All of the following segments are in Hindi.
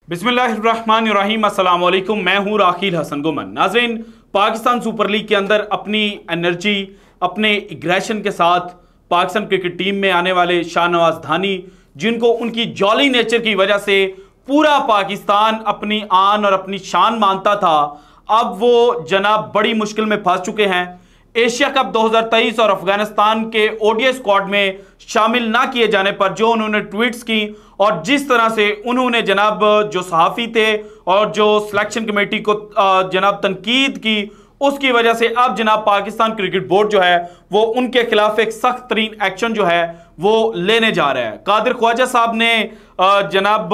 बिस्मिल्लाहिर्रहमानिर्रहीम, अस्सलाम वालेकुम। मैं हूं राखिल हसन गुमन। नाज़रीन, पाकिस्तान सुपर लीग के अंदर अपनी एनर्जी, अपने एग्रेशन के साथ पाकिस्तान क्रिकेट टीम में आने वाले शाहनवाज धानी, जिनको उनकी जॉली नेचर की वजह से पूरा पाकिस्तान अपनी आन और अपनी शान मानता था, अब वो जनाब बड़ी मुश्किल में फंस चुके हैं। एशिया कप 2023 और अफगानिस्तान के ओडीआई स्क्वाड में शामिल ना किए जाने पर जो उन्होंने ट्वीट्स की और जिस तरह से उन्होंने जनाब जो सहाफ़ी थे और जो सिलेक्शन कमेटी को जनाब तनकीद की, उसकी वजह से अब जनाब पाकिस्तान क्रिकेट बोर्ड जो है वो उनके खिलाफ एक सख्त तरीन एक्शन जो है वो लेने जा रहा है। कादिर ख्वाजा साहब ने जनाब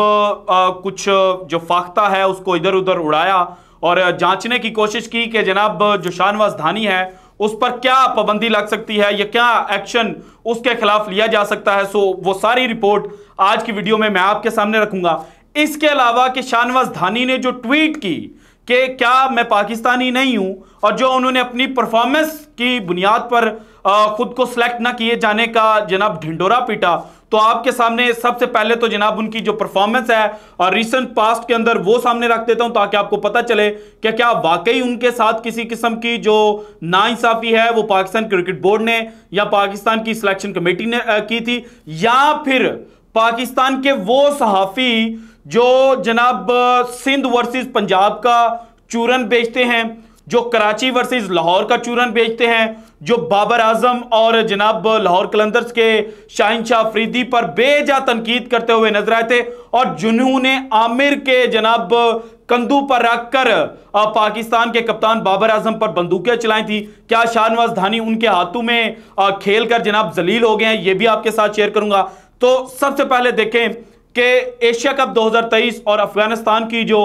कुछ जो फाख्ता है उसको इधर उधर उड़ाया और जांचने की कोशिश की कि जनाब जो शाहनवाज धानी है उस पर क्या पाबंदी लग सकती है या क्या एक्शन उसके खिलाफ लिया जा सकता है। सो वो सारी रिपोर्ट आज की वीडियो में मैं आपके सामने रखूंगा। इसके अलावा कि शाहनवाज धानी ने जो ट्वीट की कि क्या मैं पाकिस्तानी नहीं हूं और जो उन्होंने अपनी परफॉर्मेंस की बुनियाद पर खुद को सिलेक्ट ना किए जाने का जनाब ढिंडोरा पीटा, तो आपके सामने सबसे पहले तो जनाब उनकी जो परफॉर्मेंस है और रिसेंट पास्ट के अंदर वो सामने रख देता हूं ताकि आपको पता चले कि क्या वाकई उनके साथ किसी किस्म की जो नाइंसाफी है वो पाकिस्तान क्रिकेट बोर्ड ने या पाकिस्तान की सिलेक्शन कमेटी ने की थी, या फिर पाकिस्तान के वो सहाफ़ी जो जनाब सिंध वर्सेस पंजाब का चूरन बेचते हैं, जो कराची वर्सेस लाहौर का चूरन बेचते हैं, जो बाबर आजम और जनाब लाहौर कलंदर्स के शाहीन शाह अफरीदी पर बेजा तनकीद करते हुए नजर आए थे और जिन्होंने आमिर के जनाब कंधों पर रखकर पाकिस्तान के कप्तान बाबर आजम पर बंदूकें चलाई थी, क्या शाहनवाज धानी उनके हाथों में खेल कर जनाब जलील हो गए हैं, ये भी आपके साथ शेयर करूंगा। तो सबसे पहले देखें कि एशिया कप 2023 और अफगानिस्तान की जो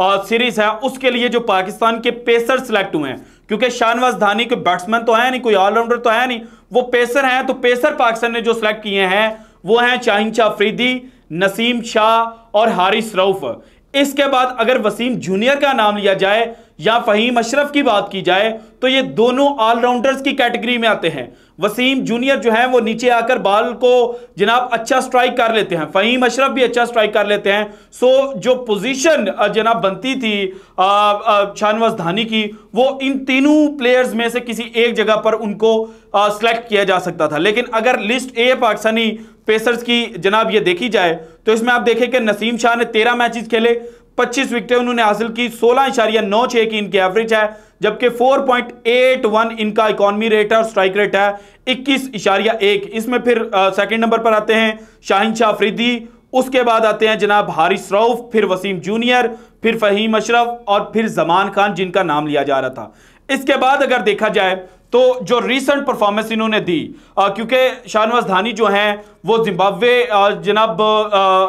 सीरीज है उसके लिए जो पाकिस्तान के पेसर सिलेक्ट हुए हैं, क्योंकि शाहनवाज धानी के बैट्समैन तो है नहीं, कोई ऑलराउंडर तो है नहीं, वो पेसर हैं। तो पेसर पाकिस्तान ने जो सिलेक्ट किए हैं वो हैं शाहीन शाह अफरीदी, नसीम शाह और हारिस रऊफ। इसके बाद अगर वसीम जूनियर का नाम लिया जाए या फहीम अशरफ की बात की जाए तो ये दोनों ऑलराउंडर्स की कैटेगरी में आते हैं। वसीम जूनियर जो है वो नीचे आकर बॉल को जनाब अच्छा स्ट्राइक कर लेते हैं, फहीम अशरफ भी अच्छा स्ट्राइक कर लेते हैं। सो जो पोजीशन जनाब बनती थी शाहनवाज धानी की, वो इन तीनों प्लेयर्स में से किसी एक जगह पर उनको सिलेक्ट किया जा सकता था। लेकिन अगर लिस्ट ए पाकिस्तानी पेसर्स की जनाब ये देखी जाए तो इसमें आप देखें कि नसीम शाह ने 13 मैचेस खेले, 25 विकेटें उन्होंने हासिल की, 16.96 की इनकी एवरेज है, जबकि 4.81 इनका इकॉनमी रेट है और स्ट्राइक रेट है 21.1। इसमें फिर सेकंड नंबर पर आते हैं शाहीन शाह अफरीदी, उसके बाद आते हैं जनाब हारिस रऊफ, फिर वसीम जूनियर, फिर फहीम अशरफ और फिर जमान खान जिनका नाम लिया जा रहा था। इसके बाद अगर देखा जाए तो जो रीसेंट परफॉर्मेंस इन्होंने दी, क्योंकि शाहनवाज धानी जो हैं वो जिम्बाब्वे जनाब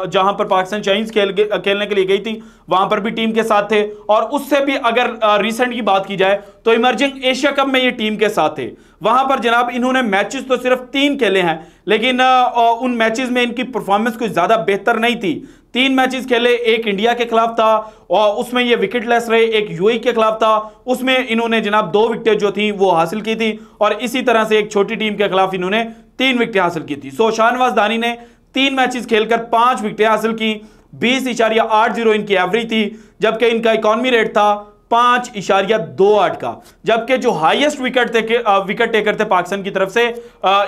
जहां पर पाकिस्तान चाइनीज खेलने के लिए गई थी वहां पर भी टीम के साथ थे, और उससे भी अगर रीसेंट की बात की जाए तो इमर्जिंग एशिया कप में ये टीम के साथ थे। वहां पर जनाब इन्होंने मैचेस तो सिर्फ 3 खेले हैं, लेकिन उन मैचेस में इनकी परफॉर्मेंस कोई ज्यादा बेहतर नहीं थी। 3 मैचेस खेले, एक इंडिया के खिलाफ था और उसमें ये विकेटलेस रहे, एक यूएई के खिलाफ था उसमें इन्होंने जनाब 2 विकेटें जो थी वो हासिल की थी, और इसी तरह से एक छोटी टीम के खिलाफ इन्होंने 3 विकेटें हासिल की थी। सो शाहनवाज धानी ने 3 मैचेस खेलकर 5 विकेटें हासिल की, 20.80 इनकी एवरेज थी, जबकि इनका इकॉनमी रेट था 5.28 का। जबकि जो हाईएस्ट विकेट टेकर थे पाकिस्तान की तरफ से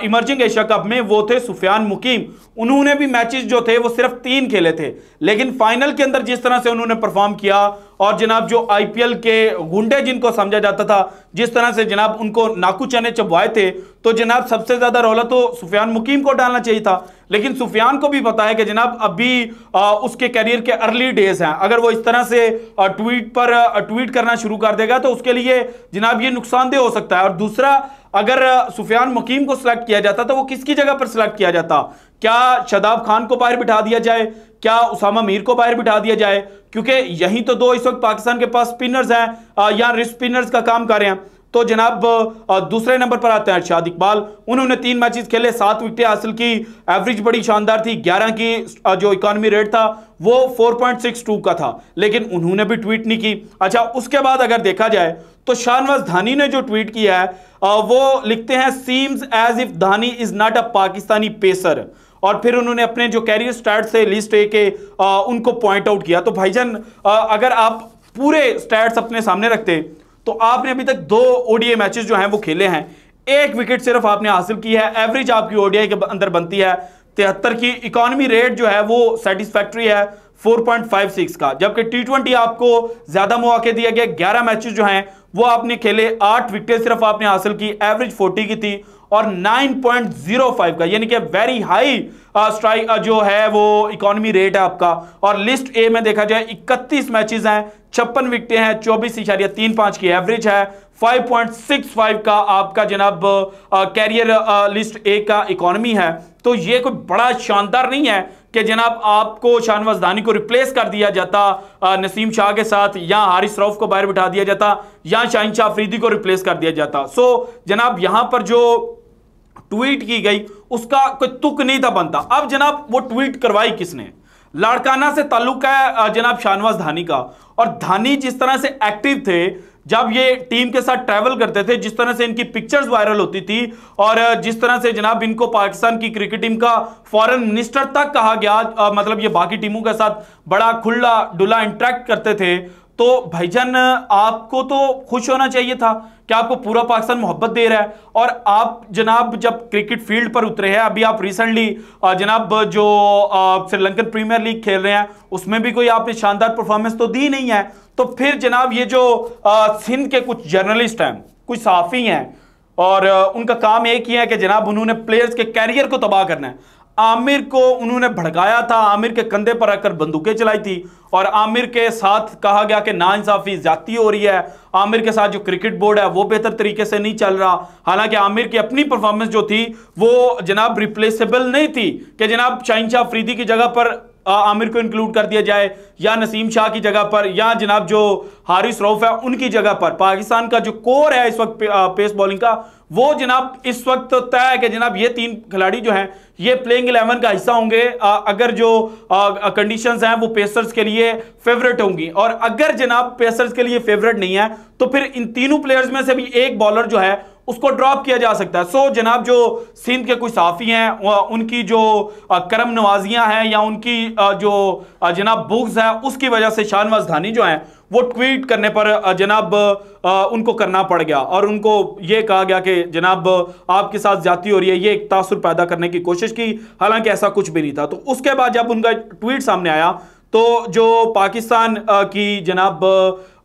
इमर्जिंग एशिया कप में वो थे सुफियान मुकीम। उन्होंने भी मैचेस जो थे वो सिर्फ 3 खेले थे, लेकिन फाइनल के अंदर जिस तरह से उन्होंने परफॉर्म किया और जनाब जो आईपीएल के गुंडे जिनको समझा जाता था, जिस तरह से जनाब उनको नाकू चने चबवाए थे, तो जनाब सबसे ज्यादा रौला तो सुफियान मुकीम को डालना चाहिए था। लेकिन सुफियान को भी पता है कि जनाब अभी उसके करियर के अर्ली डेज हैं, अगर वो इस तरह से ट्वीट करना शुरू कर देगा तो उसके लिए जनाब ये नुकसानदेह हो सकता है। और दूसरा, अगर सुफियान मुकीम को सिलेक्ट किया जाता तो वो किसकी जगह पर सिलेक्ट किया जाता? क्या शादाब खान को बाहर बिठा दिया जाए, क्या उसामा मीर को बाहर बिठा दिया जाए? क्योंकि यही तो 2 इस वक्त पाकिस्तान के पास स्पिनर्स हैं या रिस्ट स्पिनर्स का काम कर रहे हैं। तो जनाब दूसरे नंबर पर आते हैं अरशाद इकबाल, उन्होंने 3 मैचेस खेले, 7 विकेटें हासिल की, एवरेज बड़ी शानदार थी, 11 की जो इकॉनमी रेट था वो 4.62 का था, लेकिन उन्होंने भी ट्वीट नहीं की। अच्छा, उसके बाद अगर देखा जाए तो शाहनवाज धानी ने जो ट्वीट किया है वो लिखते हैं, seems as if Dahani is not a Pakistani pacer, और फिर उन्होंने अपने जो कैरियर स्टैट्स थे लिस्ट ए के उनको पॉइंट आउट किया। तो भाईजान अगर आप पूरे स्टैट्स अपने सामने रखते तो आपने अभी तक 2 ओडीआई मैचेस जो हैं वो खेले हैं, 1 विकेट सिर्फ आपने हासिल की है। एवरेज आपकी ओडीआई के अंदर बनती है 73 की। इकोनॉमी रेट जो है वो सेटिस्फैक्ट्री है 4.56 का, जबकि टी20 आपको ज्यादा मौके दिया गया। 11 मैचेस जो हैं वो आपने खेले, 8 विकेट सिर्फ आपने हासिल की, एवरेज 40 की थी और 9.05 का, यानी कि वेरी हाई स्ट्राइक जो है वो इकोनॉमी रेट है आपका। और लिस्ट ए में देखा जाए 31 मैचेस हैं, 56 विकेटें हैं, 24.35 की एवरेज है, 5.65 का आपका जनाब कैरियर लिस्ट ए का इकोनॉमी है। तो ये कोई बड़ा शानदार नहीं है कि जनाब आपको शाहनवाज धानी को रिप्लेस कर दिया जाता नसीम शाह के साथ, या हारिस रऊफ को बाहर बिठा दिया जाता, या शाहीन शाह अफरीदी को रिप्लेस कर दिया जाता। सो जनाब यहां पर जो ट्वीट की गई उसका कोई तुक नहीं था बनता। अब जनाब वो ट्वीट करवाई किसने? लाड़काना से ताल्लुक है जनाब शाहनवाज धानी का। और धानी जिस तरह से एक्टिव थे जब ये टीम के साथ ट्रैवल करते थे, जिस तरह से इनकी पिक्चर्स वायरल होती थी और जिस तरह से जनाब इनको पाकिस्तान की क्रिकेट टीम का फॉरेन मिनिस्टर तक कहा गया, मतलब ये बाकी टीमों के साथ बड़ा खुला डुला इंटरेक्ट करते थे, तो भाईजान आपको तो खुश होना चाहिए था कि आपको पूरा पाकिस्तान मोहब्बत दे रहा है। और आप जनाब जब क्रिकेट फील्ड पर उतरे हैं, अभी आप रिसेंटली जनाब जो श्रीलंकन प्रीमियर लीग खेल रहे हैं उसमें भी कोई आपने शानदार परफॉर्मेंस तो दी नहीं है, तो फिर जनाब ये जो सिंध के कुछ जर्नलिस्ट हैं, कुछ सहाफी हैं और उनका काम एक ही है कि जनाब उन्होंने प्लेयर्स के कैरियर को तबाह करना है। आमिर को उन्होंने भड़काया था, आमिर के कंधे पर रखकर बंदूकें चलाई थी और आमिर के साथ कहा गया कि नाइंसाफी ज्यादती हो रही है, आमिर के साथ जो क्रिकेट बोर्ड है वो बेहतर तरीके से नहीं चल रहा। हालांकि आमिर की अपनी परफॉर्मेंस जो थी वो जनाब रिप्लेसेबल नहीं थी कि जनाब शाहीन शाह अफरीदी की जगह पर आमिर को इंक्लूड कर दिया जाए, या नसीम शाह की जगह पर, या जनाब जो हारिस रऊफ है उनकी जगह पर। पाकिस्तान का जो कोर है इस वक्त पेस बॉलिंग का, वो जनाब इस वक्त तय है कि जनाब ये 3 खिलाड़ी जो हैं ये प्लेइंग 11 का हिस्सा होंगे अगर जो कंडीशंस हैं वो पेसर्स के लिए फेवरेट होंगी। और अगर जनाब पेसर्स के लिए फेवरेट नहीं है तो फिर इन तीनों प्लेयर्स में से भी एक बॉलर जो है उसको ड्रॉप किया जा सकता है। सो जनाब जो सिंध के कुछ साफी हैं उनकी जो करम नवाजियां हैं या उनकी जो जनाब बुग्स है, उसकी वजह से शाहनवाज धानी जो हैं वो ट्वीट करने पर जनाब उनको करना पड़ गया और उनको ये कहा गया कि जनाब आपके साथ ज्यादती हो रही है, ये एक तासुर पैदा करने की कोशिश की, हालांकि ऐसा कुछ भी नहीं था। तो उसके बाद जब उनका ट्वीट सामने आया तो जो पाकिस्तान की जनाब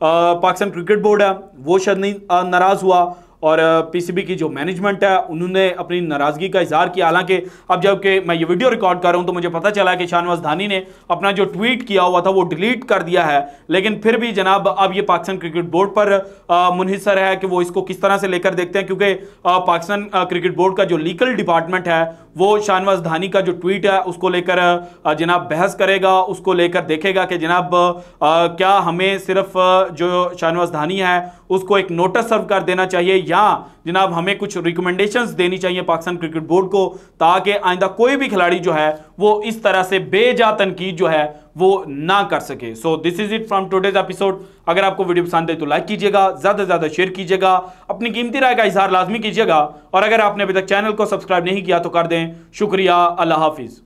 पाकिस्तान क्रिकेट बोर्ड है वो शायद नहीं नाराज हुआ और पीसीबी की जो मैनेजमेंट है उन्होंने अपनी नाराजगी का इजहार किया। हालांकि अब जबकि मैं ये वीडियो रिकॉर्ड कर रहा हूं तो मुझे पता चला कि शाहनवाज धानी ने अपना जो ट्वीट किया हुआ था वो डिलीट कर दिया है, लेकिन फिर भी जनाब अब ये पाकिस्तान क्रिकेट बोर्ड पर मुनहिसर है कि वो इसको किस तरह से लेकर देखते हैं, क्योंकि पाकिस्तान क्रिकेट बोर्ड का जो लीगल डिपार्टमेंट है वो शाहनवाज धानी का जो ट्वीट है उसको लेकर जनाब बहस करेगा, उसको लेकर देखेगा कि जनाब क्या हमें सिर्फ जो शाहनवाज धानी है उसको एक नोटिस सर्व कर देना चाहिए या जनाब हमें कुछ रिकमेंडेशंस देनी चाहिए पाकिस्तान क्रिकेट बोर्ड को, ताकि आइंदा कोई भी खिलाड़ी जो है वो इस तरह से बेजा तनकीद जो है वो ना कर सके। So this is it from today's episode. अगर आपको वीडियो पसंद है तो लाइक कीजिएगा, ज्यादा से ज्यादा शेयर कीजिएगा, अपनी कीमती राय का इजहार लाजमी कीजिएगा और अगर आपने अभी तक चैनल को सब्सक्राइब नहीं किया तो कर दें। शुक्रिया, अल्लाह हाफिज।